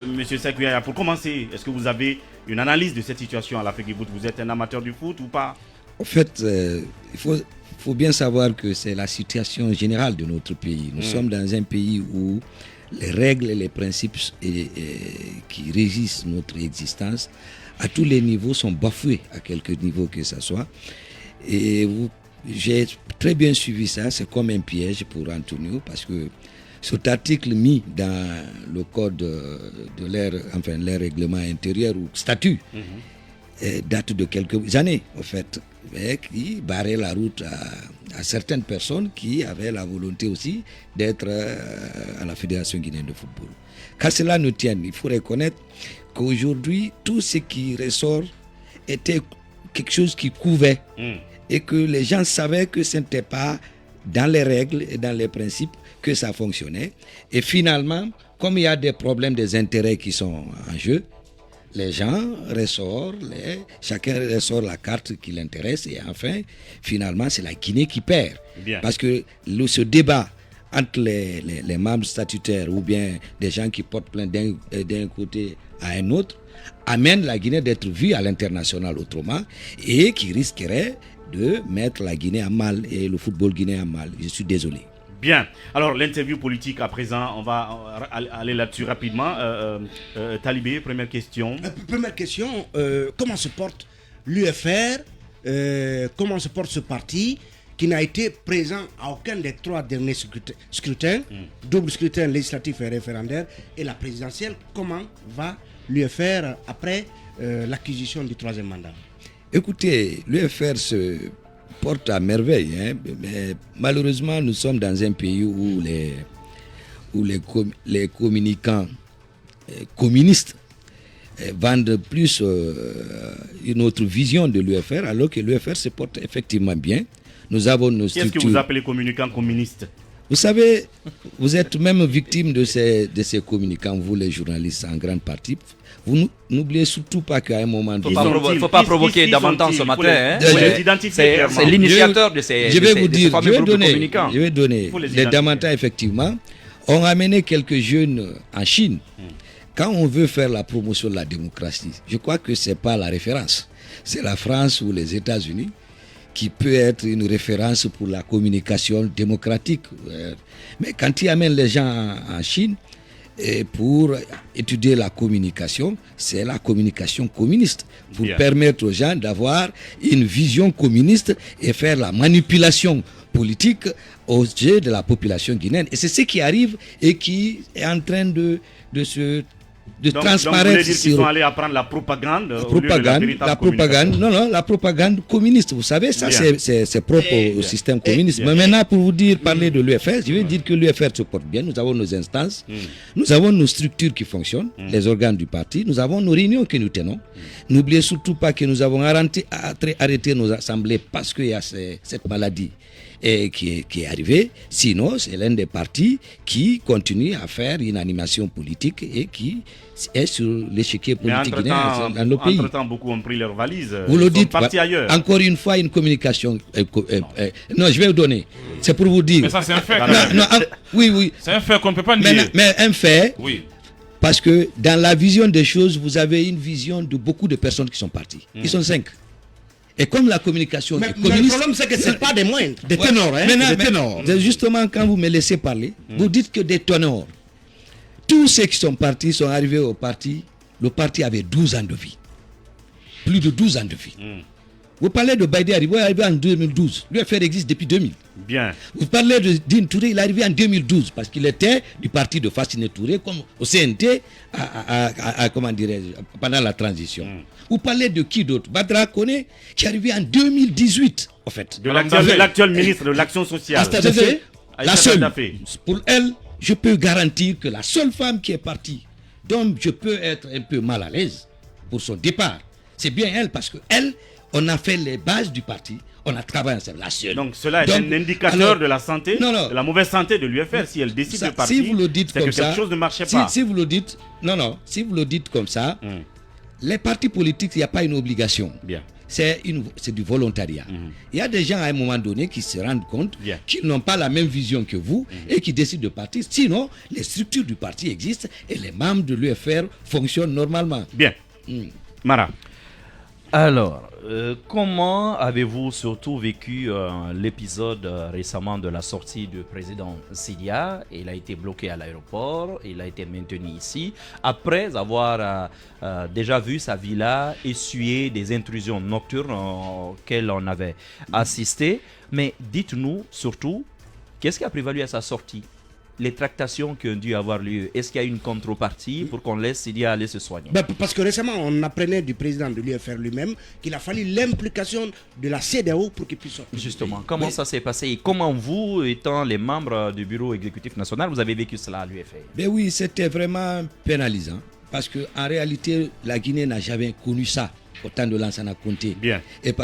Monsieur Sekuyaya, pour commencer, est-ce que vous avez une analyse de cette situation à l'Afrique? Vous êtes un amateur du foot ou pas? En fait, il faut bien savoir que c'est la situation générale de notre pays. Nous sommes dans un pays où les règles et les principes qui régissent notre existence à tous les niveaux sont bafoués, à quelque niveau que ce soit. Et j'ai très bien suivi ça, c'est comme un piège pour Antonio, parce que cet article mis dans le code de leur règlement intérieur ou statut date de quelques années, en fait, mais qui barrait la route à certaines personnes qui avaient la volonté aussi d'être à la Fédération guinéenne de football. Qu'à cela ne tienne, il faut reconnaître qu'aujourd'hui, tout ce qui ressort était quelque chose qui couvait et que les gens savaient que ce n'était pas dans les règles et dans les principes que ça fonctionnait. Et finalement, comme il y a des problèmes, des intérêts qui sont en jeu, les gens chacun ressort la carte qui l'intéresse et enfin, finalement, c'est la Guinée qui perd. Bien. Parce que ce débat entre les membres statutaires ou bien des gens qui portent plainte d'un côté à un autre amène la Guinée d'être vue à l'international autrement et qui risquerait de mettre la Guinée à mal et le football guinéen à mal. Je suis désolé. Bien. Alors, l'interview politique à présent, on va aller là-dessus rapidement. Talibé, première question. Première question, comment se porte l'UFR, comment se porte ce parti qui n'a été présent à aucun des 3 derniers scrutins, double scrutin législatif et référendaire, et la présidentielle? Comment va l'UFR après l'acquisition du 3e mandat? Écoutez, l'UFR se porte à merveille, mais malheureusement, nous sommes dans un pays où les communicants communistes vendent plus une autre vision de l'UFR, alors que l'UFR se porte effectivement bien. Nous avons nos structures. Qu'est-ce que vous appelez communicants communistes? Vous savez, vous êtes même victime de ces communicants, vous les journalistes en grande partie. Vous n'oubliez surtout pas qu'à un moment donné... Il ne faut pas provoquer davantage ce matin. C'est l'initiateur de ces fameux groupes communicants. Je vais donner. Les Damantins, effectivement, ont amené quelques jeunes en Chine. Quand on veut faire la promotion de la démocratie, je crois que ce n'est pas la référence. C'est la France ou les États-Unis qui peut être une référence pour la communication démocratique. Mais quand ils amènent les gens en Chine, et pour étudier la communication, c'est la communication communiste, pour permettre aux gens d'avoir une vision communiste et faire la manipulation politique aux yeux de la population guinéenne. Et c'est ce qui arrive et qui est en train de transparaître. Donc vous voulez dire qu'ils sont allés apprendre la propagande la propagande communiste. Vous savez, ça c'est propre au système communiste. Mais maintenant, pour parler de l'UFR, je vais dire que l'UFR se porte bien. Nous avons nos instances, nous avons nos structures qui fonctionnent, les organes du parti, nous avons nos réunions que nous tenons. N'oubliez surtout pas que nous avons arrêté nos assemblées parce qu'il y a cette maladie qui est arrivé. Sinon, c'est l'un des partis qui continue à faire une animation politique et qui est sur l'échiquier politique guinéen dans nos pays. Entre-temps, beaucoup ont pris leurs valises. Vous le dites, partis ailleurs. Encore une fois, une communication. Non, je vais vous donner. C'est pour vous dire. Mais ça, c'est un fait. Oui. C'est un fait qu'on ne peut pas nier. Mais un fait. Oui. Parce que dans la vision des choses, vous avez une vision de beaucoup de personnes qui sont parties. Ils sont 5. Et comme la communication est communiste... Mais le problème, c'est que ce n'est pas des moindres, des ténors. Mais justement, quand vous me laissez parler, vous dites que des ténors. Tous ceux qui sont partis sont arrivés au parti. Le parti avait 12 ans de vie. Plus de 12 ans de vie. Vous parlez de Baïdé Arrivé, il est arrivé en 2012. L'UFR existe depuis 2000. Bien. Vous parlez de Dine Touré, il est arrivé en 2012 parce qu'il était du parti de Fassine Touré comme au CNT comment dirais-je, pendant la transition. Vous parlez de qui d'autre? Badra Koné qui est arrivé en 2018 en fait. De l'actuel ministre de l'Action sociale. La seule. Pour elle, je peux garantir que la seule femme qui est partie, dont je peux être un peu mal à l'aise pour son départ, c'est bien elle parce que elle, on a fait les bases du parti. On a travaillé ensemble, la seule. Donc cela est un indicateur de la santé, de la mauvaise santé de l'UFR. Si elle décide de partir, si vous le dites c'est comme que quelque chose ne marchait pas. Si vous le dites, si vous le dites comme ça, les partis politiques, il n'y a pas une obligation. Bien. c'est du volontariat. Il y a des gens à un moment donné qui se rendent compte qu'ils n'ont pas la même vision que vous et qui décident de partir. Sinon, les structures du parti existent et les membres de l'UFR fonctionnent normalement. Bien. Mara. Alors, comment avez-vous surtout vécu l'épisode récemment de la sortie du président Sidia? Il a été bloqué à l'aéroport, il a été maintenu ici, après avoir déjà vu sa villa essuyer des intrusions nocturnes auxquelles on avait assisté. Mais dites-nous surtout, qu'est-ce qui a prévalu à sa sortie? Les tractations qui ont dû avoir lieu, est-ce qu'il y a une contrepartie pour qu'on laisse Sidia aller se soigner? Parce que récemment, on apprenait du président de l'UFR lui-même qu'il a fallu l'implication de la CEDEAO pour qu'il puisse sortir. Justement, comment ça s'est passé et comment vous, étant les membres du bureau exécutif national, vous avez vécu cela à l'UFR? Ben oui, c'était vraiment pénalisant parce qu'en réalité, la Guinée n'a jamais connu ça. Autant de Lansana Conté. Bien. Et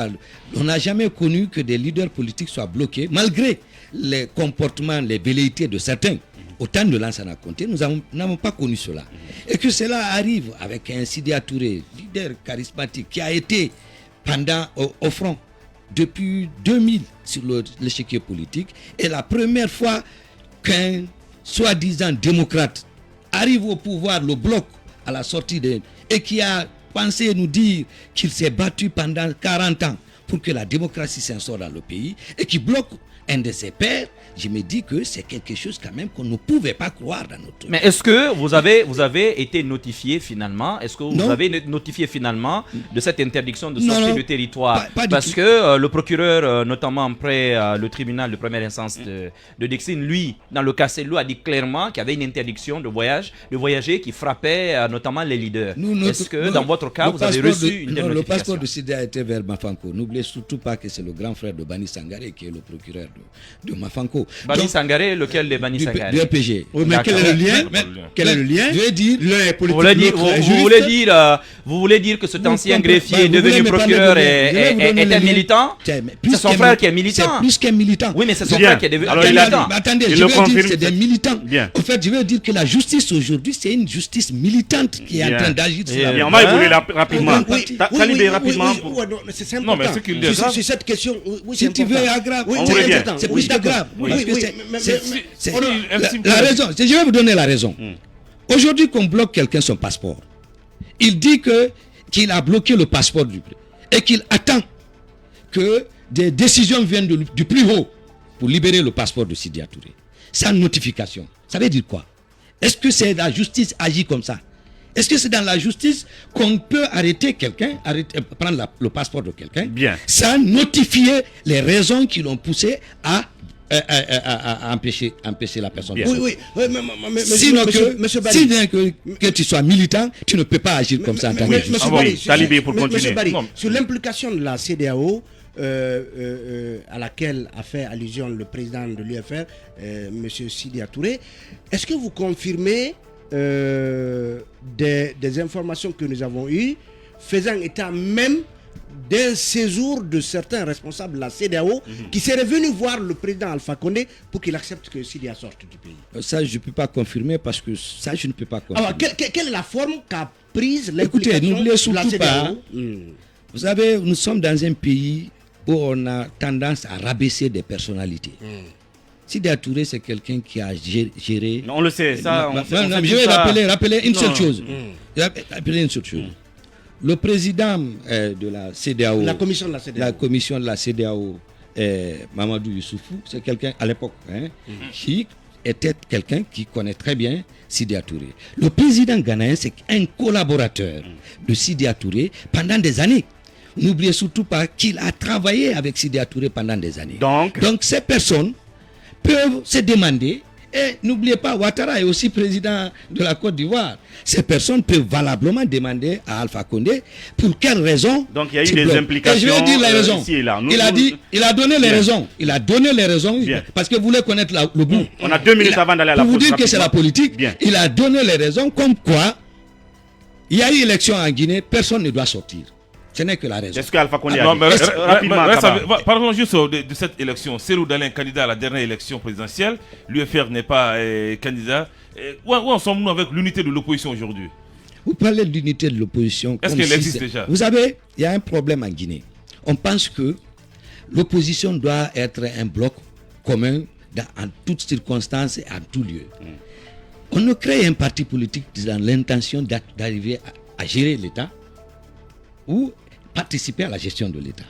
on n'a jamais connu que des leaders politiques soient bloqués, malgré les comportements, les velléités de certains. Autant de Lansana Conté, nous n'avons pas connu cela. Et que cela arrive avec un Sidia Touré, leader charismatique, qui a été pendant au front depuis 2000 sur l'échiquier politique. Et la première fois qu'un soi-disant démocrate arrive au pouvoir, le bloque à la sortie et qui a pensé nous dire qu'il s'est battu pendant 40 ans pour que la démocratie s'instaure dans le pays et qui bloque un de ses pairs, je me dis que c'est quelque chose quand même qu'on ne pouvait pas croire dans notre... Mais est-ce que vous avez été notifié finalement? Est-ce que vous avez notifié finalement de cette interdiction de sortie du territoire? Parce que le procureur, notamment après le tribunal de première instance de Dixine, lui, dans le cas Cellou, a dit clairement qu'il y avait une interdiction de voyager qui frappait notamment les leaders. Est-ce que dans votre cas, vous avez reçu une notification? Le passeport de Sidia était vers Mafanko. N'oubliez surtout pas que c'est le grand frère de Bani Sangaré qui est le procureur de Mafanko. Bani Sangaré, lequel de Bani Sangaré? Du RPG. Oui, mais quel est le lien? Quel est le lien? Je vais dire, vous voulez dire que cet ancien greffier devenu procureur est un militant? C'est son frère qui est militant. C'est plus qu'un militant. Oui, mais c'est son frère qui est devenu militant. Attendez, je veux dire que c'est des militants. En fait, je veux dire que la justice aujourd'hui, c'est une justice militante qui est en train d'agir sur la... On va évoluer rapidement. Talibé, rapidement. C'est important. C'est cette question. Si tu veux aggrave, c'est plus grave. La raison, je vais vous donner la raison. Aujourd'hui, qu'on bloque quelqu'un son passeport, il dit qu'il a bloqué le passeport et qu'il attend que des décisions viennent du plus haut pour libérer le passeport de Sidia Touré. Sans notification. Ça veut dire quoi? Est-ce que c'est la justice agit comme ça? Est-ce que c'est dans la justice qu'on peut arrêter quelqu'un, prendre le passeport de quelqu'un, sans notifier les raisons qui l'ont poussé à empêcher la personne? Oui. Sinon que tu sois militant, tu ne peux pas agir comme ça en tant que justice. Talibé, pour continuer. Sur l'implication de la CEDEAO, à laquelle a fait allusion le président de l'UFR, M. Sidia Touré, est-ce que vous confirmez des informations que nous avons eues faisant état même d'un séjour de certains responsables de la CEDEAO qui seraient venus voir le président Alpha Condé pour qu'il accepte que Sidia sorte du pays? Ça, je ne peux pas confirmer parce que ça, je ne peux pas confirmer. Alors, quelle est la forme qu'a prise l'implication de la CEDEAO? N'oubliez surtout pas. Vous savez, nous sommes dans un pays où on a tendance à rabaisser des personnalités. Sidia Touré, c'est quelqu'un qui a géré... On le sait, ça... je vais rappeler une seule chose. Le président de la CEDEAO... La commission de la CEDEAO. Mamadou Youssoufou, c'est quelqu'un à l'époque qui était quelqu'un qui connaît très bien Sidia Touré. Le président ghanéen, c'est un collaborateur de Sidia Touré pendant des années. N'oubliez surtout pas qu'il a travaillé avec Sidia Touré pendant des années. Donc ces personnes peuvent se demander, et n'oubliez pas, Ouattara est aussi président de la Côte d'Ivoire. Ces personnes peuvent valablement demander à Alpha Condé pour quelles raisons. Donc il y a eu des implications. Et je vais dire les raisons. Ici et là. Il a donné les raisons. Il a donné les raisons parce que vous voulez connaître le bout. On a 2 minutes avant d'aller à la pause. Pour vous dire que c'est la politique, il a donné les raisons comme quoi il y a eu élection en Guinée, personne ne doit sortir. Ce n'est que la raison. Est-ce qu'Alpha Condé a dit rapidement? Parlons juste de cette élection. Cellou Dalein, candidat à la dernière élection présidentielle. L'UFR n'est pas candidat. Où en sommes-nous avec l'unité de l'opposition aujourd'hui? Vous parlez de l'unité de l'opposition. Est-ce qu'elle existe déjà? Vous savez, il y a un problème en Guinée. on pense que l'opposition doit être un bloc commun en toutes circonstances et en tout lieu. On ne crée un parti politique dans l'intention d'arriver à gérer l'État ou participer à la gestion de l'État.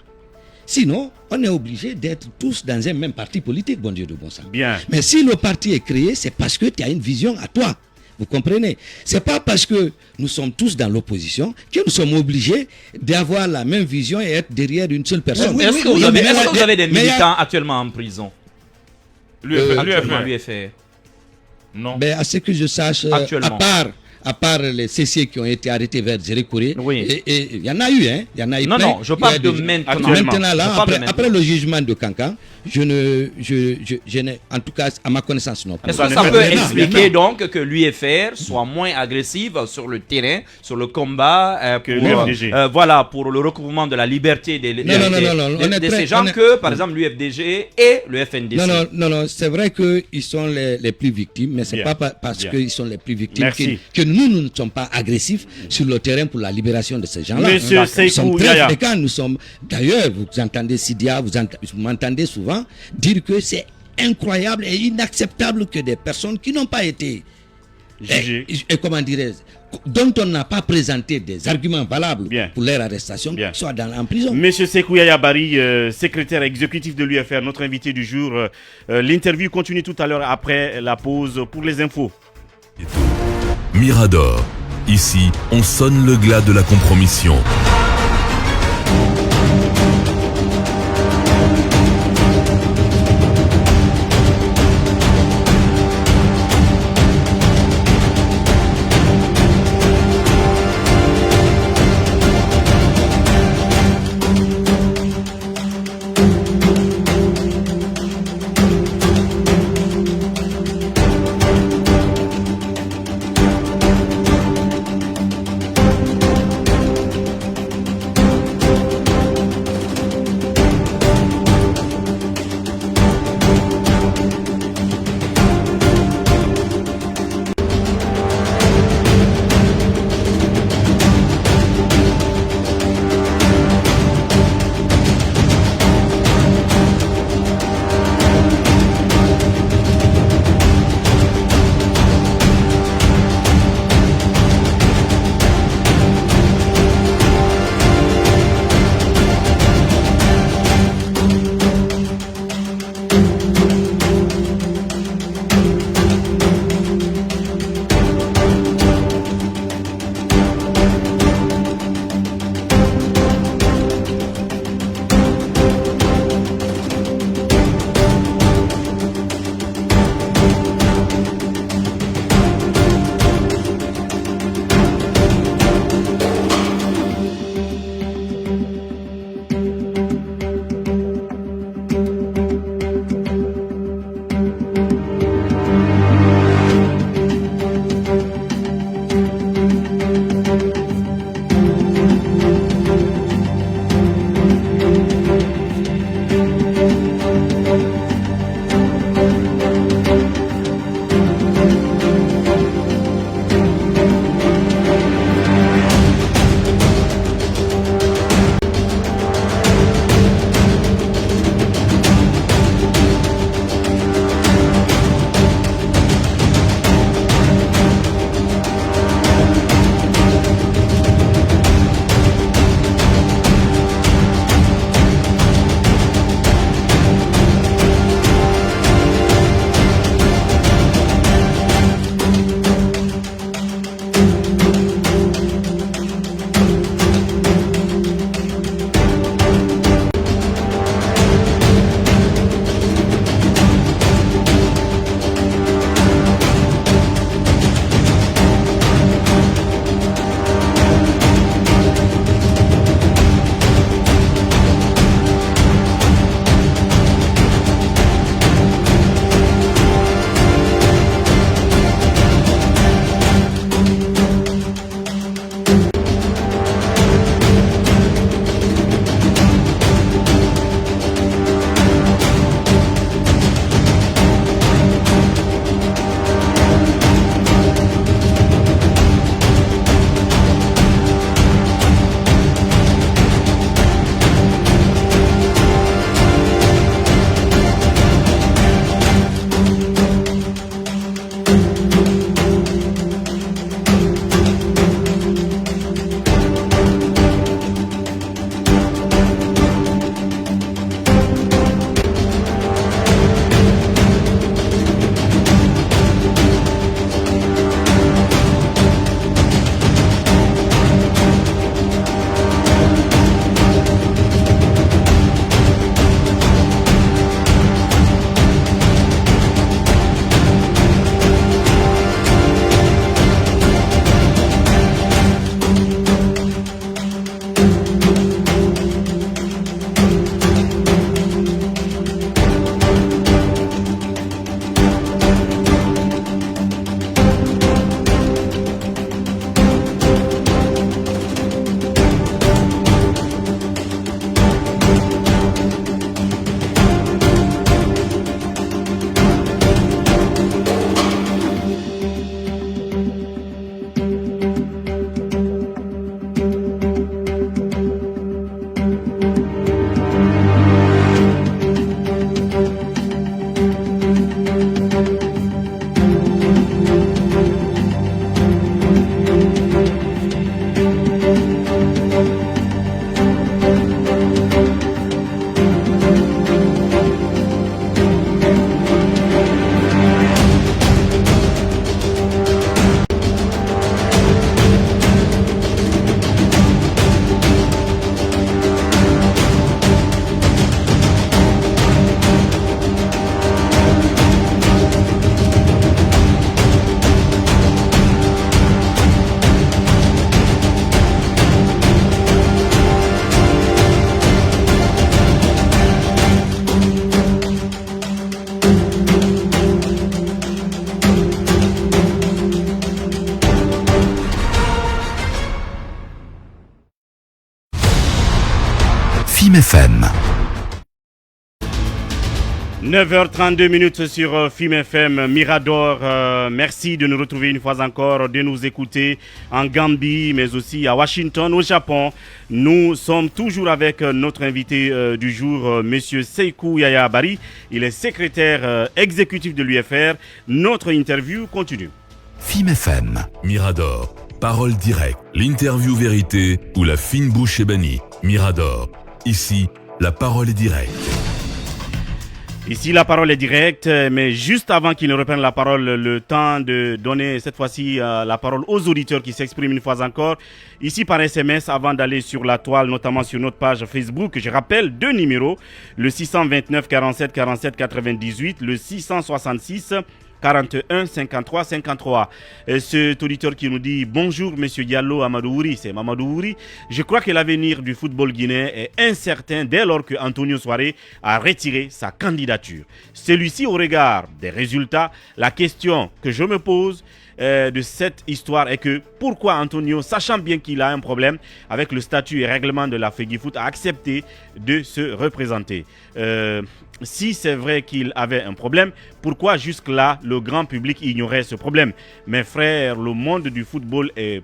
Sinon, on est obligé d'être tous dans un même parti politique, bon Dieu de bon sens. Bien. Mais si le parti est créé, c'est parce que tu as une vision à toi. Vous comprenez? C'est pas parce que nous sommes tous dans l'opposition que nous sommes obligés d'avoir la même vision et être derrière une seule personne. Est-ce que vous avez des militants actuellement en prison? L'UFR. Non. Ben, à ce que je sache, à part les CC qui ont été arrêtés vers Zérékoré, Oui. et il y en a eu, hein. Il y en a eu Non, plein. non, je parle de maintenant. Maintenant, là, Je parle de après le jugement de Cancan, je n'ai, en tout cas, à ma connaissance, non. Est-ce que ça peut expliquer donc que l'UFR soit moins agressive sur le terrain, sur le combat Que l'UFDG. voilà, pour le recouvrement de la liberté de ces gens que, par exemple, l'UFDG et le FNDC? Non, c'est vrai qu'ils sont les plus victimes, mais ce n'est pas parce qu'ils sont les plus victimes que nous ne sommes pas agressifs sur le terrain pour la libération de ces gens-là. Monsieur Nous sommes Sékou très Yaya. fréquents, d'ailleurs, vous entendez Sidia, vous m'entendez souvent dire que c'est incroyable et inacceptable que des personnes qui n'ont pas été Jugées. et comment dirais-je, dont on n'a pas présenté des arguments valables pour leur arrestation, soient en prison. Monsieur Sékou Yaya Bari, secrétaire exécutif de l'UFR, notre invité du jour. L'interview continue tout à l'heure après la pause pour les infos. Mirador. Ici, on sonne le glas de la compromission. FIM FM. 9h32 sur FIM FM Mirador. Merci de nous retrouver une fois encore, de nous écouter en Gambie, mais aussi à Washington, au Japon. Nous sommes toujours avec notre invité du jour, Monsieur Seikou Yaya Bari. Il est secrétaire exécutif de l'UFR. Notre interview continue. FIM FM, Mirador, parole directe, l'interview vérité ou la fine bouche ébanie. Mirador, ici, la parole est directe. Ici, la parole est directe, mais juste avant qu'il ne reprenne la parole, le temps de donner cette fois-ci la parole aux auditeurs qui s'expriment une fois encore. Ici par SMS, avant d'aller sur la toile, notamment sur notre page Facebook, je rappelle deux numéros, le 629 47 47 98, le 666 41 53 53. Cet auditeur qui nous dit bonjour monsieur Diallo Amadouri, c'est Mamadouri. Je crois que l'avenir du football guinéen est incertain dès lors que Antonio Soare a retiré sa candidature. Celui-ci au regard des résultats, la question que je me pose de cette histoire est que pourquoi Antonio, sachant bien qu'il a un problème avec le statut et règlement de la FEGIFOOT, a accepté de se représenter. Si c'est vrai qu'il avait un problème, pourquoi jusque-là le grand public ignorait ce problème? Mes frères, le monde du football est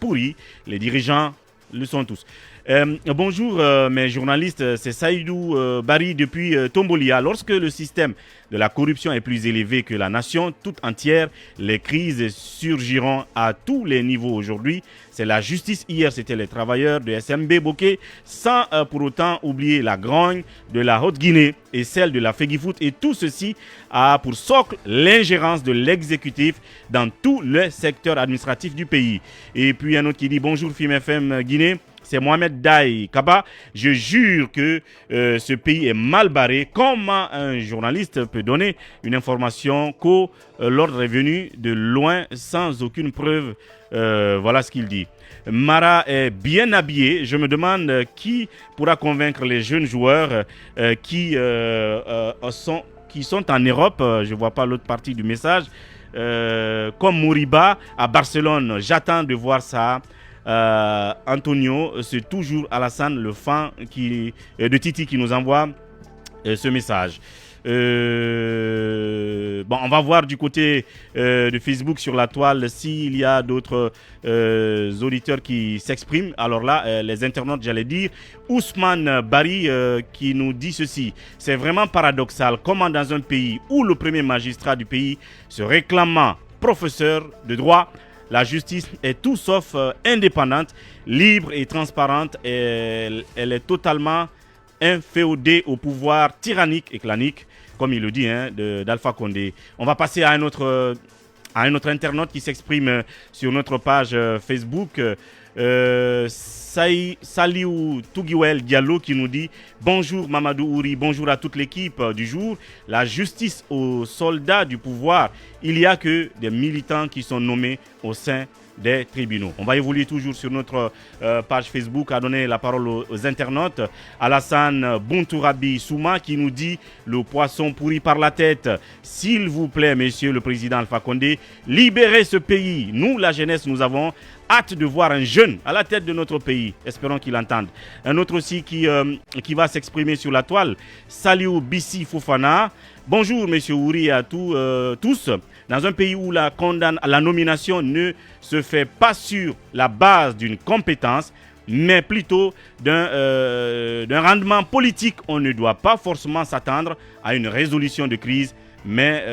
pourri, les dirigeants le sont tous. Bonjour mes journalistes, c'est Saïdou Bari depuis Tombolia. Lorsque le système de la corruption est plus élevé que la nation toute entière, les crises surgiront à tous les niveaux aujourd'hui. C'est la justice, hier c'était les travailleurs de SMB Bokeh, sans pour autant oublier la grogne de la Haute-Guinée et celle de la FEGIFOOT. Et tout ceci a pour socle l'ingérence de l'exécutif dans tout le secteur administratif du pays. Et puis un autre qui dit bonjour FIM FM Guinée. C'est Mohamed Daï Kaba. Je jure que ce pays est mal barré. Comment un journaliste peut donner une information qu'au l'ordre est venu de loin sans aucune preuve? Voilà ce qu'il dit. Mara est bien habillé. Je me demande qui pourra convaincre les jeunes joueurs qui sont en Europe. Je ne vois pas l'autre partie du message. Comme Mouriba à Barcelone. J'attends de voir ça. Antonio, c'est toujours Alassane le fan de Titi qui nous envoie ce message. Bon, on va voir du côté de Facebook sur la toile s'il y a d'autres auditeurs qui s'expriment. Alors là, les internautes, j'allais dire, Ousmane Bari qui nous dit ceci. C'est vraiment paradoxal comment dans un pays où le premier magistrat du pays se réclamant professeur de droit, la justice est tout sauf indépendante, libre et transparente. Elle est totalement inféodée au pouvoir tyrannique et clanique, comme il le dit, d'Alpha Condé. On va passer à un autre internaute qui s'exprime sur notre page Facebook. Saliou Tougiwel Diallo qui nous dit bonjour Mamadou Ouri, bonjour à toute l'équipe du jour. La justice aux soldats du pouvoir, il n'y a que des militants qui sont nommés au sein des tribunaux. On va évoluer toujours sur notre page Facebook à donner la parole aux internautes. Alassane Bontourabi Souma qui nous dit le poisson pourri par la tête. S'il vous plaît, monsieur le président Alpha Condé, libérez ce pays. Nous, la jeunesse, nous avons hâte de voir un jeune à la tête de notre pays. Espérons qu'il entende. Un autre aussi qui va s'exprimer sur la toile. Saliou Bissi Fofana. Bonjour, monsieur Ouri, à tous. Dans un pays où la nomination ne se fait pas sur la base d'une compétence, mais plutôt d'un rendement politique, on ne doit pas forcément s'attendre à une résolution de crise, mais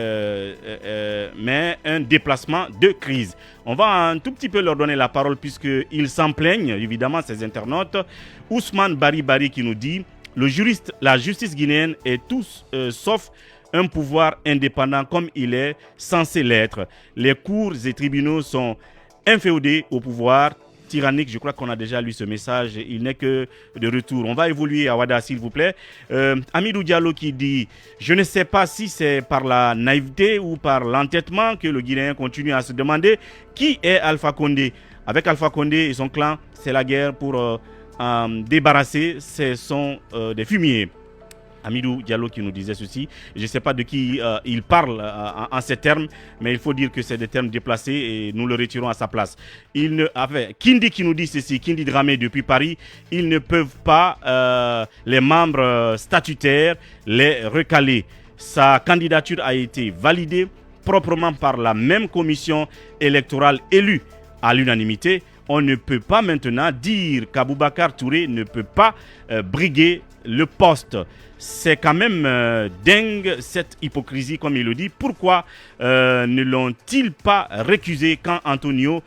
un déplacement de crise. On va un tout petit peu leur donner la parole puisqu'ils s'en plaignent, évidemment, ces internautes. Ousmane Bari qui nous dit la justice guinéenne est tous sauf un pouvoir indépendant comme il est censé l'être. Les cours et tribunaux sont inféodés au pouvoir tyrannique. Je crois qu'on a déjà lu ce message. Il n'est que de retour. On va évoluer à Wada, s'il vous plaît. Amidou Diallo qui dit « Je ne sais pas si c'est par la naïveté ou par l'entêtement que le Guinéen continue à se demander qui est Alpha Condé. Avec Alpha Condé et son clan, c'est la guerre pour débarrasser. Ce sont des fumiers. » Amidou Diallo qui nous disait ceci. Je ne sais pas de qui il parle en ces termes, mais il faut dire que c'est des termes déplacés et nous le retirons à sa place. Kindi qui nous dit ceci, Kindi Dramé depuis Paris, ils ne peuvent pas, les membres statutaires, les recaler. Sa candidature a été validée proprement par la même commission électorale élue à l'unanimité. On ne peut pas maintenant dire qu'Aboubacar Touré ne peut pas briguer le poste. C'est quand même dingue cette hypocrisie, comme il le dit. Pourquoi ne l'ont-ils pas récusé quand Antonio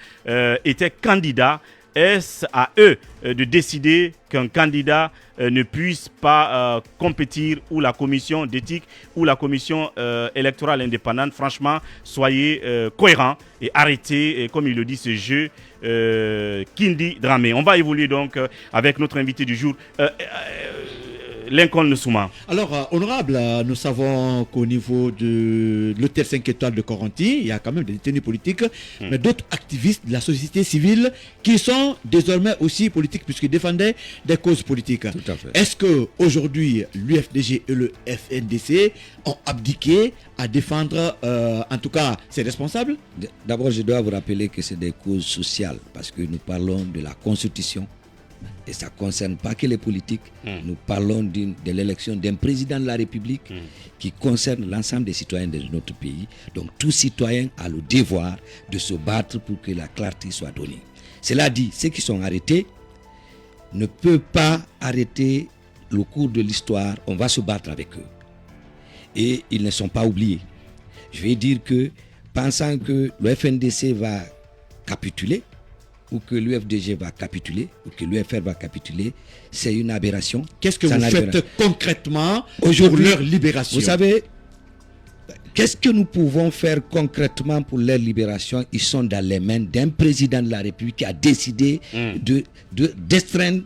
était candidat? Est-ce à eux de décider qu'un candidat ne puisse pas compétir, ou la commission d'éthique ou la commission électorale indépendante? Franchement, soyez cohérents et arrêtez, comme il le dit, ce jeu Kindi Dramé. On va évoluer donc avec notre invité du jour, Lincoln Nsouma. Alors, honorable, nous savons qu'au niveau de l'hôtel 5 étoiles de Corenty, il y a quand même des détenus politiques, mais d'autres activistes de la société civile qui sont désormais aussi politiques puisqu'ils défendaient des causes politiques. Tout à fait. Est-ce qu'aujourd'hui, l'UFDG et le FNDC ont abdiqué à défendre, en tout cas, ses responsables? D'abord, je dois vous rappeler que c'est des causes sociales parce que nous parlons de la Constitution. Et ça ne concerne pas que les politiques. Nous parlons de l'élection d'un président de la République qui concerne l'ensemble des citoyens de notre pays. Donc tout citoyen a le devoir de se battre pour que la clarté soit donnée. Cela dit, ceux qui sont arrêtés ne peuvent pas arrêter le cours de l'histoire. On va se battre avec eux. Et ils ne sont pas oubliés. Je vais dire que, pensant que le FNDC va capituler, ou que l'UFDG va capituler, ou que l'UFR va capituler, c'est une aberration. Qu'est-ce que vous faites concrètement pour leur libération? Vous savez, qu'est-ce que nous pouvons faire concrètement pour leur libération? Ils sont dans les mains d'un président de la République qui a décidé d'estreindre.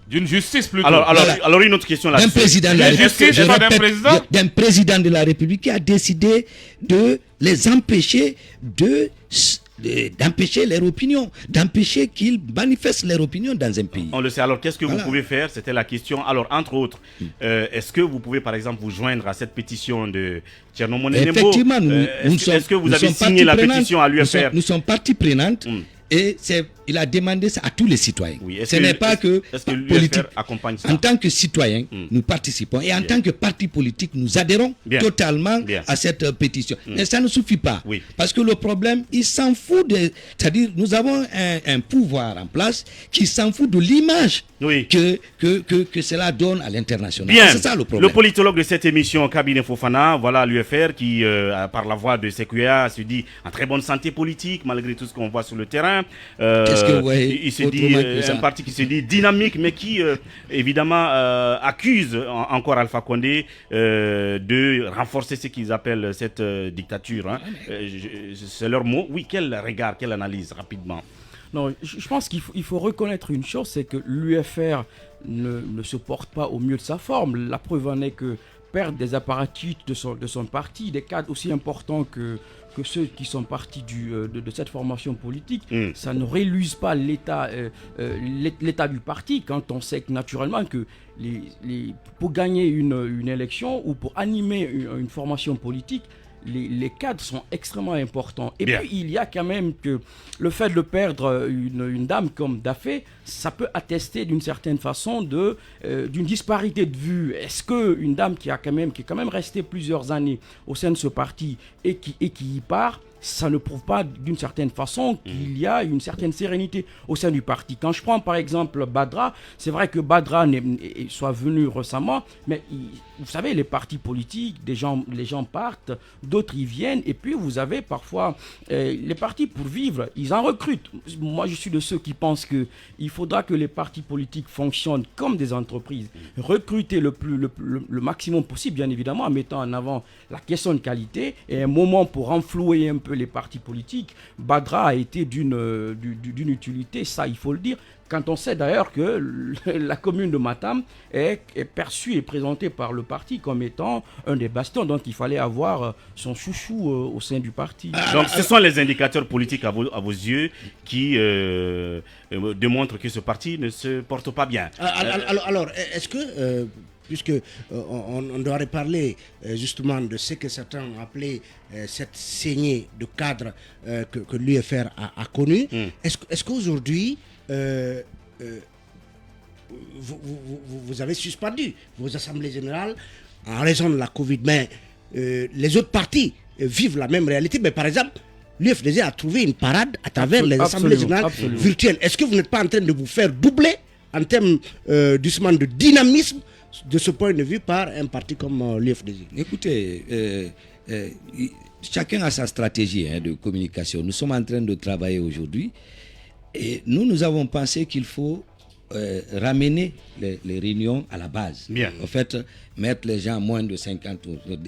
D'une justice plutôt. Alors une autre question là. D'un président de la République. D'un président de la République qui a décidé de les empêcher d'empêcher leur opinion, d'empêcher qu'ils manifestent leur opinion dans un pays. On le sait. Alors, qu'est-ce que vous pouvez faire? C'était la question. Alors, entre autres, est-ce que vous pouvez, par exemple, vous joindre à cette pétition de Tcherno Monenembo? Effectivement, est-ce que vous avez signé la pétition à l'UFR? Nous sommes partie prenante. Et il a demandé ça à tous les citoyens. Oui, ce n'est pas que politique accompagne ça? En tant que citoyens, nous participons. Et en tant que parti politique, nous adhérons totalement à cette pétition. Mais ça ne suffit pas. Oui. Parce que le problème, il s'en fout de... C'est-à-dire, nous avons un pouvoir en place qui s'en fout de l'image que cela donne à l'international. Bien. C'est ça le problème. Le politologue de cette émission, Kabine Fofana, voilà l'UFR qui, par la voix de Séquia, se dit en très bonne santé politique, malgré tout ce qu'on voit sur le terrain. Qu'est-ce que vous voyez il se dit un parti qui se dit dynamique, mais qui évidemment accuse encore Alpha Condé de renforcer ce qu'ils appellent cette dictature. Hein. C'est leur mot. Oui, quel regard, quelle analyse rapidement? Non, je pense qu'il faut reconnaître une chose, c'est que l'UFR ne se porte pas au mieux de sa forme. La preuve en est que perdre des apparatchiks de son parti, des cadres aussi importants que ceux qui sont partis de cette formation politique, ça ne réalise pas l'état du parti, quand on sait que naturellement que pour gagner une élection ou pour animer une formation politique, les cadres sont extrêmement importants. Et puis il y a quand même que le fait de perdre une dame comme Daffé, ça peut attester d'une certaine façon d'une disparité de vue. Est-ce qu'une dame qui est quand même restée plusieurs années au sein de ce parti et qui y part, ça ne prouve pas d'une certaine façon qu'il y a une certaine sérénité au sein du parti. Quand je prends par exemple Badra, c'est vrai que Badra soit venu récemment, mais vous savez, les partis politiques, les gens partent, d'autres y viennent, et puis vous avez parfois les partis pour vivre, ils en recrutent. Moi, je suis de ceux qui pensent qu'il faudra que les partis politiques fonctionnent comme des entreprises, recruter le maximum possible, bien évidemment, en mettant en avant la question de qualité, et un moment pour renflouer un peu les partis politiques. Badra a été d'une utilité, ça il faut le dire, quand on sait d'ailleurs que la commune de Matam est perçue et présentée par le parti comme étant un des bastions, donc il fallait avoir son chouchou au sein du parti. Donc ce sont les indicateurs politiques à vos yeux qui démontrent que ce parti ne se porte pas bien. Alors, est-ce que puisque on doit reparler justement de ce que certains ont appelé cette saignée de cadres que l'UFR a connue. Est-ce qu'aujourd'hui, vous avez suspendu vos assemblées générales en raison de la Covid, mais les autres partis vivent la même réalité. Mais par exemple, l'UFDG a trouvé une parade à travers les assemblées générales virtuelles. Est-ce que vous n'êtes pas en train de vous faire doubler en termes justement de dynamisme de ce point de vue par un parti comme l'UFDG? Écoutez, chacun a sa stratégie de communication. Nous sommes en train de travailler aujourd'hui et nous avons pensé qu'il faut ramener les réunions à la base. Bien. En fait, mettre les gens moins de 50,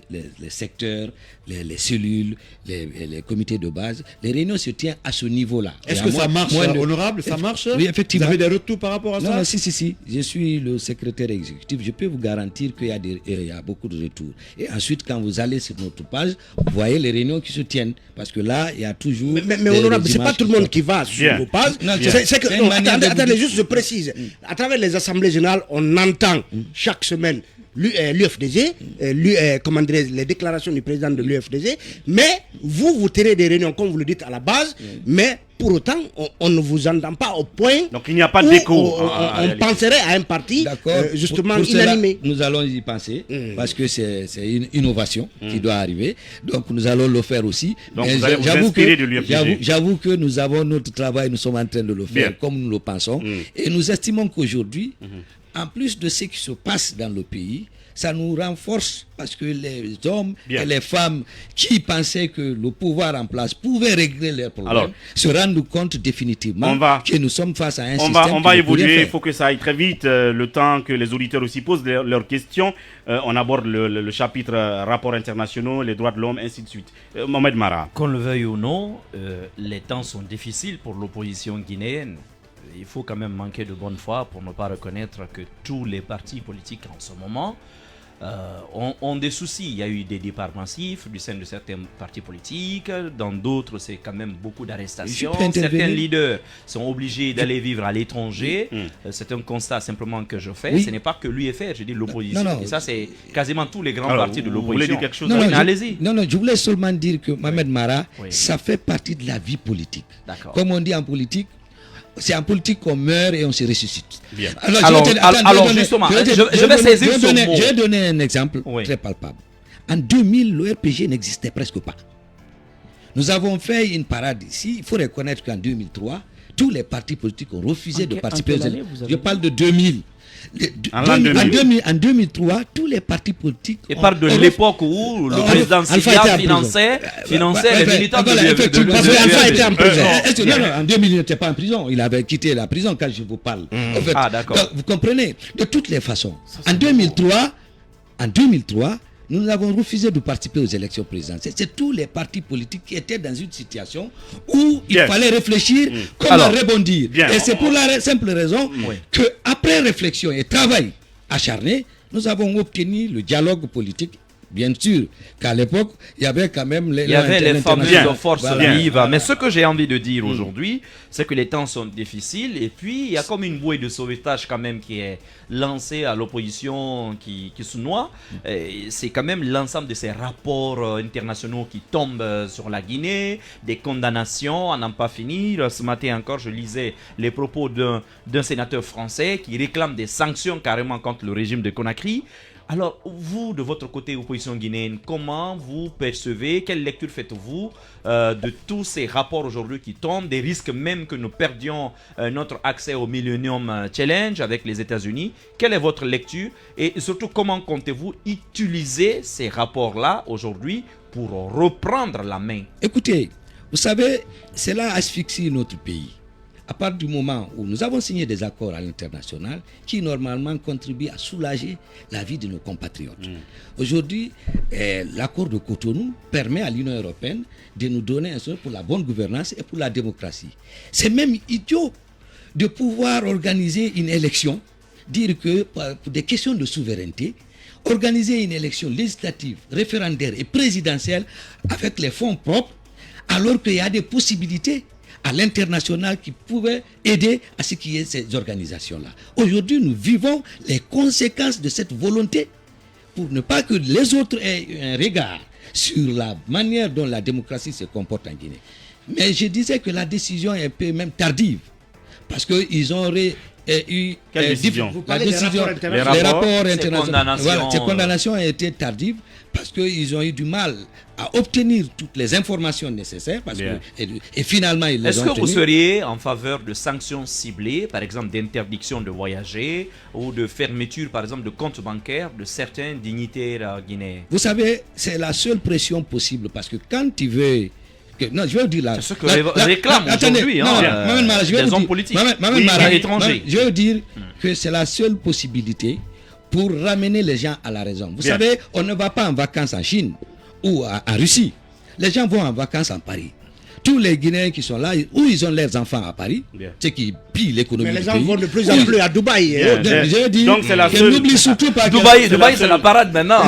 les secteurs, les cellules, les comités de base. Les réunions se tiennent à ce niveau-là. Est-ce que ça marche, honorable? Ça marche? Oui, effectivement. Vous avez des retours par rapport à ça? Non, si. Je suis le secrétaire exécutif. Je peux vous garantir qu'il y a beaucoup de retours. Et ensuite, quand vous allez sur notre page, vous voyez les réunions qui se tiennent. Parce que là, il y a toujours... Mais honorable, ce n'est pas tout le monde qui va sur vos pages. Attendez, juste je précise. À travers les assemblées générales, on entend chaque semaine l'UFDG, les déclarations du président de l'UFDG, mais vous tenez des réunions, comme vous le dites, à la base, mais pour autant, on ne vous entend pas au point. Donc il n'y a pas d'écho. On penserait à un parti justement pour inanimé. Cela, nous allons y penser parce que c'est une innovation qui doit arriver. Donc nous allons le faire aussi. Donc vous allez vous inspirer de l'UFDG. J'avoue que nous avons notre travail, nous sommes en train de le faire comme nous le pensons. Et nous estimons qu'aujourd'hui, en plus de ce qui se passe dans le pays, ça nous renforce parce que les hommes et les femmes qui pensaient que le pouvoir en place pouvait régler leurs problèmes se rendent compte définitivement que nous sommes face à un système. On va évoluer, il faut que ça aille très vite, le temps que les auditeurs aussi posent leurs questions. On aborde le chapitre rapports internationaux, les droits de l'homme, ainsi de suite. Mohamed Mara. Qu'on le veuille ou non, les temps sont difficiles pour l'opposition guinéenne. Il faut quand même manquer de bonne foi pour ne pas reconnaître que tous les partis politiques en ce moment ont des soucis. Il y a eu des départs massifs du sein de certains partis politiques, dans d'autres c'est quand même beaucoup d'arrestations. Certains leaders sont obligés d'aller vivre à l'étranger. C'est un constat simplement que je fais. Ce n'est pas que l'UFR, je dis l'opposition. Et ça c'est quasiment tous les grands partis de l'opposition. Vous voulez dire quelque chose? Allez-y. Non, je voulais seulement dire que Mohamed Mara, ça fait partie de la vie politique. Comme on dit en politique, c'est en politique qu'on meurt et on se ressuscite. Bien. Alors justement, je vais saisir ce mot. Je vais donner un exemple très palpable. En 2000, le RPG n'existait presque pas. Nous avons fait une parade ici. Il faut reconnaître qu'en 2003, tous les partis politiques ont refusé de participer aux élections. Je parle de 2000. En 2003, tous les partis politiques... Et parle de l'époque où le président Syria finançait les militants de l'UFR. Parce qu'Alpha était en prison. Non, en 2000, il n'était pas en prison. Il avait quitté la prison quand je vous parle. En fait, d'accord. Vous comprenez? De toutes les façons. En 2003, nous avons refusé de participer aux élections présidentielles. C'est tous les partis politiques qui étaient dans une situation où il fallait réfléchir comment rebondir. Et c'est pour la simple raison qu'après réflexion et travail acharné, nous avons obtenu le dialogue politique. Bien sûr qu'à l'époque, il y avait quand même les fameuses forces vives. Mais ce que j'ai envie de dire aujourd'hui, c'est que les temps sont difficiles et puis il y a comme une bouée de sauvetage quand même qui est lancée à l'opposition qui se noie. C'est quand même l'ensemble de ces rapports internationaux qui tombent sur la Guinée, des condamnations à n'en pas finir. Ce matin encore, je lisais les propos d'un sénateur français qui réclame des sanctions carrément contre le régime de Conakry. Alors, vous, de votre côté, opposition guinéenne, comment vous percevez, quelle lecture faites-vous de tous ces rapports aujourd'hui qui tombent, des risques même que nous perdions notre accès au Millennium Challenge avec les États-Unis? Quelle est votre lecture? Et surtout, comment comptez-vous utiliser ces rapports-là aujourd'hui pour reprendre la main? Écoutez, vous savez, cela asphyxie notre pays. À partir du moment où nous avons signé des accords à l'international qui normalement contribuent à soulager la vie de nos compatriotes. Aujourd'hui, l'accord de Cotonou permet à l'Union européenne de nous donner un soutien pour la bonne gouvernance et pour la démocratie. C'est même idiot de pouvoir organiser une élection, dire que pour des questions de souveraineté, organiser une élection législative, référendaire et présidentielle avec les fonds propres, alors qu'il y a des possibilités à l'international qui pouvaient aider à ce qu'il y ait ces organisations-là. Aujourd'hui, nous vivons les conséquences de cette volonté pour ne pas que les autres aient un regard sur la manière dont la démocratie se comporte en Guinée. Mais je disais que la décision est un peu même tardive, parce qu'ils auraient eu... Quelle décision? La décision, les rapports internationaux. Voilà, ces condamnations ont été tardives parce qu'ils ont eu du mal à obtenir toutes les informations nécessaires et finalement ils les ont obtenues. Est-ce que vous seriez en faveur de sanctions ciblées, par exemple d'interdiction de voyager ou de fermeture par exemple de comptes bancaires de certains dignitaires guinéens? Vous savez, c'est la seule pression possible parce que quand tu veux... Non, je vais vous dire là. C'est ce que réclament aujourd'hui des hommes politiques étrangers. Je veux dire que c'est la seule possibilité pour ramener les gens à la raison. Vous savez, on ne va pas en vacances en Chine ou en Russie. Les gens vont en vacances en Paris. Tous les Guinéens qui sont là, où ils ont leurs enfants à Paris, c'est qui pillent l'économie du pays. Mais les gens vont de plus en plus à Dubaï. Je dis, donc c'est la seule... n'oublie surtout pas que... Dubaï c'est la parade maintenant.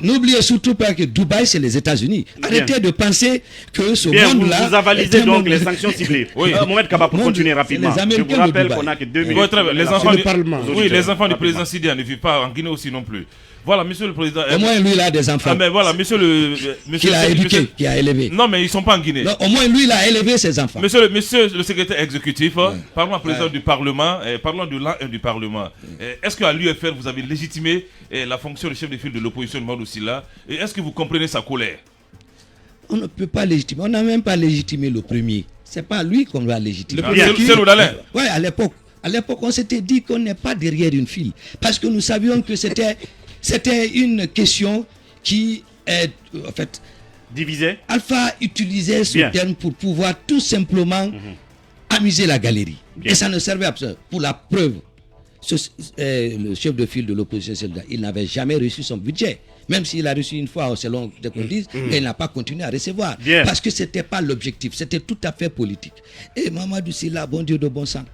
N'oubliez surtout pas que Dubaï, c'est les États-Unis. Arrêtez de penser que ce monde-là... Vous avalisez donc les sanctions ciblées. Mohamed Kaba, pour continuer rapidement. Je vous rappelle qu'on n'a que 2 minutes. Les enfants du président Sidia ne vivent pas en Guinée aussi non plus. Voilà, monsieur le président. Au moins, lui, il a des enfants. Mais voilà, monsieur le. Qu'il a éduqué, qu'il a élevé. Non, mais ils ne sont pas en Guinée. Non, au moins, lui, il a élevé ses enfants. Monsieur le secrétaire exécutif, parlons au président du Parlement, parlons de l'un du Parlement. Est-ce qu'à l'UFR, vous avez légitimé la fonction de chef de file de l'opposition, Mamadou Sylla, et est-ce que vous comprenez sa colère? On ne peut pas légitimer. On n'a même pas légitimé le premier. Ce n'est pas lui qu'on va légitimer. C'est l'Odalin. Oui, à l'époque, on s'était dit qu'on n'est pas derrière une file. Parce que nous savions que c'était une question qui est, en fait, divisée. Alpha utilisait ce terme pour pouvoir tout simplement amuser la galerie. Et ça ne servait à personne. Pour la preuve, le chef de file de l'opposition, il n'avait jamais reçu son budget. Même s'il a reçu une fois, selon ce qu'on dit, mais il n'a pas continué à recevoir. Parce que ce n'était pas l'objectif, c'était tout à fait politique. Et Mamadou Sylla, bon Dieu de bon sang,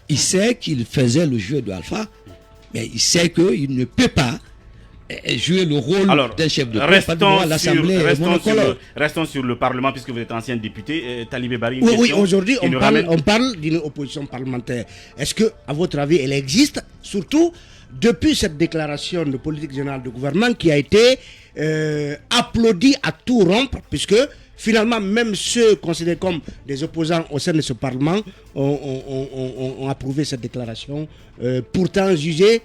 il sait qu'il faisait le jeu de Alpha, mais il sait qu'il ne peut pas jouer le rôle d'un chef de l'Assemblée monocolore. Restons sur le Parlement, puisque vous êtes ancien député. Talibé Bari, oui, aujourd'hui, on parle d'une opposition parlementaire. Est-ce que, à votre avis, elle existe, surtout depuis cette déclaration de politique générale du gouvernement qui a été applaudie à tout rompre, puisque finalement, même ceux considérés comme des opposants au sein de ce Parlement ont approuvé cette déclaration, pourtant jugée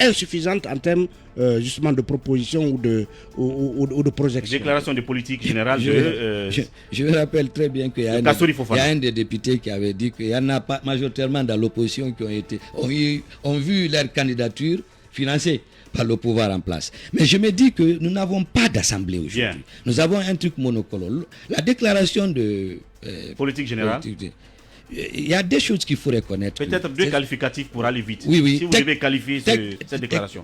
insuffisante en termes justement de propositions ou de projections. Déclaration de politique générale je me rappelle très bien qu'il y a un des députés qui avait dit qu'il y en a pas majoritairement dans l'opposition qui ont vu leur candidature financée par le pouvoir en place. Mais je me dis que nous n'avons pas d'assemblée aujourd'hui. Nous avons un truc monocolore. La déclaration de politique générale. Il y a des choses qu'il faut reconnaître. Peut-être deux qualificatifs pour aller vite. Oui. Si vous devez qualifier cette déclaration.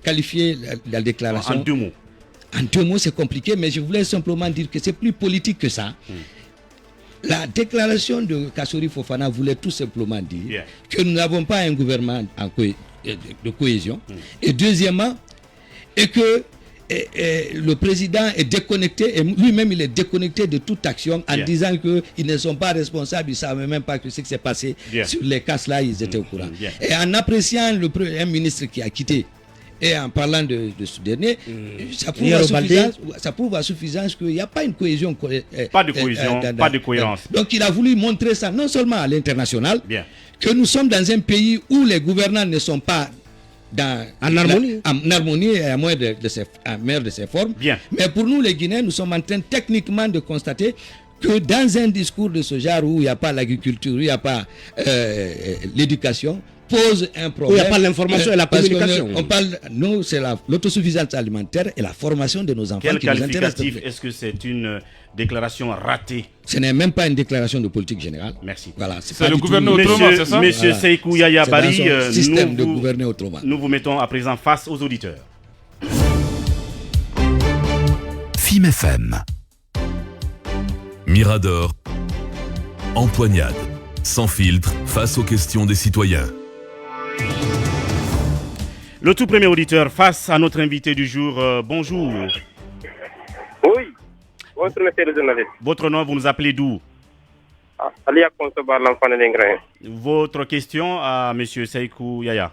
Qualifier la déclaration. En 2 mots. En 2 mots, c'est compliqué, mais je voulais simplement dire que c'est plus politique que ça. La déclaration de Kassori Fofana voulait tout simplement dire que nous n'avons pas un gouvernement de cohésion. Et deuxièmement, et que le président est déconnecté, et lui-même il est déconnecté de toute action en disant qu'ils ne sont pas responsables, ils ne savent même pas que ce qui s'est passé sur les cas-là, ils étaient au courant. Et en appréciant un ministre qui a quitté, et en parlant de ce dernier, ça prouve à suffisance qu'il n'y a pas une cohésion. Pas de cohésion, pas de cohérence. Donc il a voulu montrer ça non seulement à l'international, que nous sommes dans un pays où les gouvernants ne sont pas en harmonie et à meilleure de ses formes. Mais pour nous les Guinéens, nous sommes en train techniquement de constater que dans un discours de ce genre où il n'y a pas l'agriculture, où il n'y a pas l'éducation, pose un problème. Il n'y a pas l'information et la communication. Nous, c'est l'autosuffisance alimentaire et la formation de nos enfants qui nous intéressent. Quel qualificatif est-ce que c'est une déclaration ratée? Ce n'est même pas une déclaration de politique générale. Merci. Voilà, c'est le gouvernement autrement, c'est ça? Monsieur Seikou Yaya Bari, système de gouverner autrement. Nous vous mettons à présent face aux auditeurs. FIM FM. Mirador. Empoignade. Sans filtre, face aux questions des citoyens. Le tout premier auditeur face à notre invité du jour. Bonjour. Oui. Bonjour, monsieur le journaliste. Votre nom, vous nous appelez d'où? Alia Konsoba, l'enfant de l'Ingrain. Votre question à M. Seikou Yaya.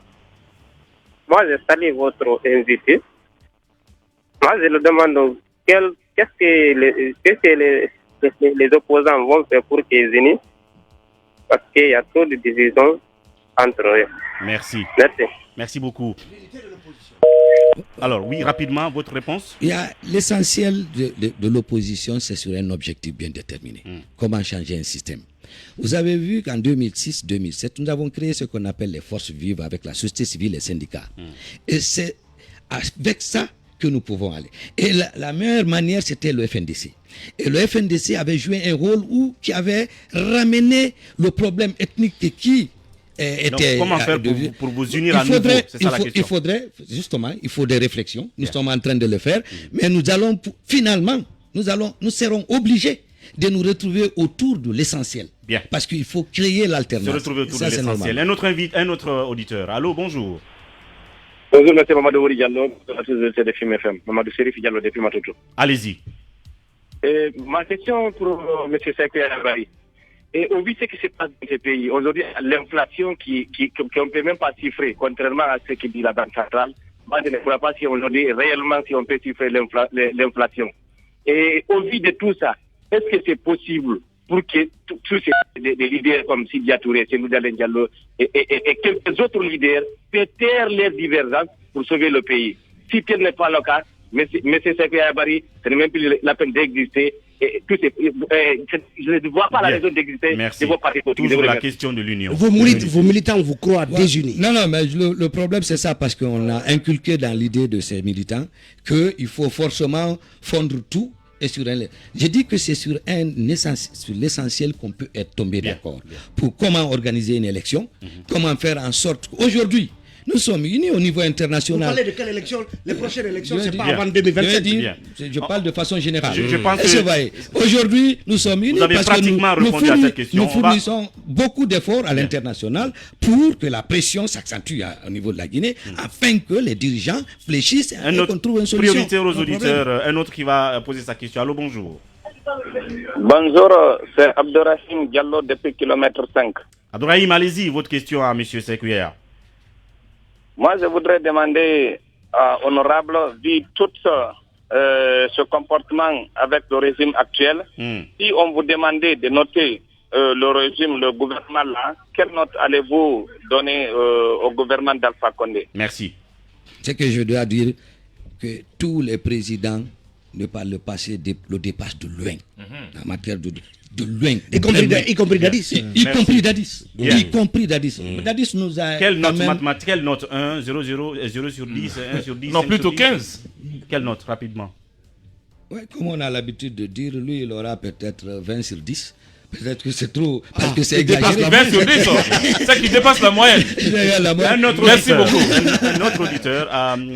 Moi, je salue votre invité. Moi, je le demande qu'est-ce que les opposants vont faire pour qu'ils unissent, parce qu'il y a trop de divisions entre eux. Merci. Merci. Merci beaucoup. Alors, oui, rapidement, votre réponse? Il y a l'essentiel de l'opposition, c'est sur un objectif bien déterminé. Comment changer un système. Vous avez vu qu'en 2006-2007, nous avons créé ce qu'on appelle les forces vives avec la société civile et les syndicats. Et c'est avec ça que nous pouvons aller. Et la meilleure manière, c'était le FNDC. Et le FNDC avait joué un rôle qui avait ramené le problème ethnique qui était... Donc, comment faire pour vous unir à nouveau? C'est ça la question. Il faudrait, justement, il faut des réflexions. Nous sommes en train de le faire. Mais nous allons, finalement, nous serons obligés de nous retrouver autour de l'essentiel. Bien. Parce qu'il faut créer l'alternance. Se retrouver autour de l'essentiel. Un autre auditeur. Allô, bonjour. Bonjour, M. Mamadou Wuri Diallo, de FIM FM. Mamadou Serif Diallo, depuis Matoto. Allez-y. Ma question pour M. Seikou Yaya. Et au vu de ce qui se passe dans ces pays, aujourd'hui, l'inflation qu'on ne peut même pas chiffrer, contrairement à ce que dit la Banque centrale, moi, je ne crois pas si aujourd'hui, réellement, si on peut chiffrer l'inflation. Et au vu de tout ça, est-ce que c'est possible pour que tous des leaders comme Sidya Touré, Senou Dalen Diallo et quelques autres leaders puissent taire leurs divergences pour sauver le pays? Si tel n'est pas le cas, M. Seikou Yaya Bari, ce n'est même plus la peine d'exister. Je ne vois pas la raison d'exister. Merci. Toujours la question de l'union. Vos militants vous croient désunis. Non, mais le problème c'est ça, parce qu'on a inculqué dans l'idée de ces militants qu'il faut forcément fondre tout. Et je dis que c'est sur l'essentiel qu'on peut être tombé d'accord. Pour comment organiser une élection, comment faire en sorte qu'aujourd'hui, nous sommes unis au niveau international. Vous parlez de quelle élection? Les prochaines élections, c'est pas avant 2027. Je parle de façon générale. Je pense que aujourd'hui, nous sommes unis parce que nous fournissons beaucoup d'efforts à l'international pour que la pression s'accentue au niveau de la Guinée, afin que les dirigeants fléchissent et qu'on trouve une solution. Priorité aux auditeurs. Un autre qui va poser sa question. Allô, bonjour. Bonjour, c'est Abdourahim Diallo depuis kilomètre 5. Abdourahim, allez-y, votre question à M. Seikou Yaya. Moi, je voudrais demander à Honorable, vu tout ce comportement avec le régime actuel, si on vous demandait de noter le régime, le gouvernement là, quelle note allez-vous donner au gouvernement d'Alpha Condé? Merci. C'est que je dois dire que tous les présidents, par le passé, le dépassent de loin, en matière de loin. Y compris Dadis. Y compris Dadis. Y compris Dadis. Dadis nous a... Quelle note mathématique? Quelle note? 1, 0, 0, 0 sur 10, 1 sur 10? Non, plutôt 15. Quelle note, rapidement? Oui, comme on a l'habitude de dire, lui, il aura peut-être 20 sur 10. Peut-être que c'est trop, parce que c'est exagéré. 20 sur 10, c'est ça qui dépasse la moyenne. Merci beaucoup. Un autre auditeur,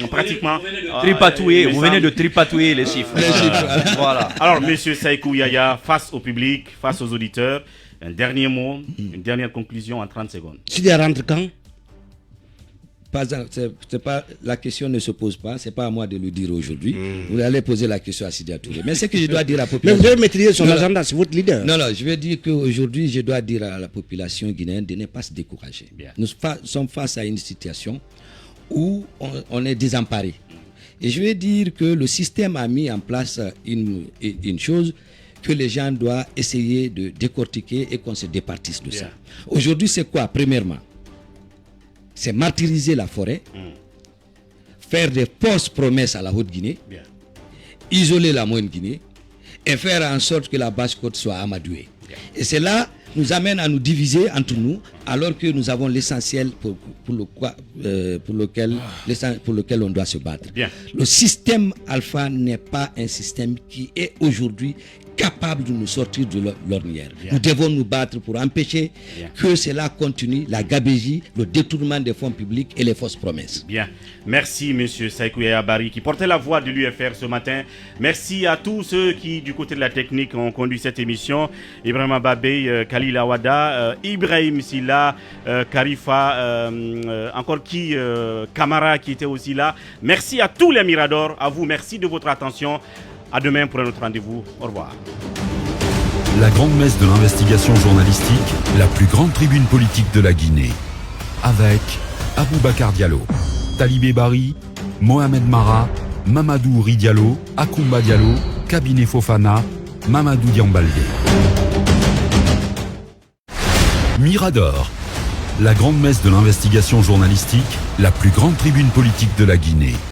pratiquement... Vous venez de tripatouiller les chiffres. Voilà. Alors, M. Seikou Yaya, face au public, face aux auditeurs, un dernier mot, une dernière conclusion en 30 secondes. Sidya rentre quand? La question ne se pose pas, c'est pas à moi de le dire aujourd'hui. Vous allez poser la question à Sidya Touré. Mais ce que je dois dire à la population... Mais vous devez maîtriser son agenda, c'est votre leader. Non, je vais dire qu'aujourd'hui, je dois dire à la population guinéenne de ne pas se décourager. Nous sommes face à une situation où on est désemparé. Et je vais dire que le système a mis en place une chose que les gens doivent essayer de décortiquer et qu'on se départisse de ça. Aujourd'hui, c'est quoi, premièrement? C'est martyriser la forêt, faire des fausses promesses à la Haute-Guinée, isoler la Moyenne-Guinée et faire en sorte que la Basse-Côte soit amadouée. Et cela nous amène à nous diviser entre nous alors que nous avons l'essentiel pour lequel on doit se battre. Le système Alpha n'est pas un système qui est aujourd'hui capable de nous sortir de l'ornière. Nous devons nous battre pour empêcher que cela continue, la gabegie, le détournement des fonds publics et les fausses promesses. Bien. Merci M. Seikou Yaya Bari qui portait la voix de l'UFR ce matin. Merci à tous ceux qui, du côté de la technique, ont conduit cette émission. Ibrahim Babé, Khalil Awada, Ibrahim Silla, Karifa, encore qui, Kamara qui était aussi là. Merci à tous les Miradors, à vous, merci de votre attention. À demain pour un autre rendez-vous. Au revoir. la grande messe de l'investigation journalistique, la plus grande tribune politique de la Guinée. Avec Aboubacar Diallo, Talibé Bari, Mohamed Mara, Mamadou Ouri Diallo, Akoumba Diallo, Kabinet Fofana, Mamadou Diambaldé. Mirador, la grande messe de l'investigation journalistique, la plus grande tribune politique de la Guinée.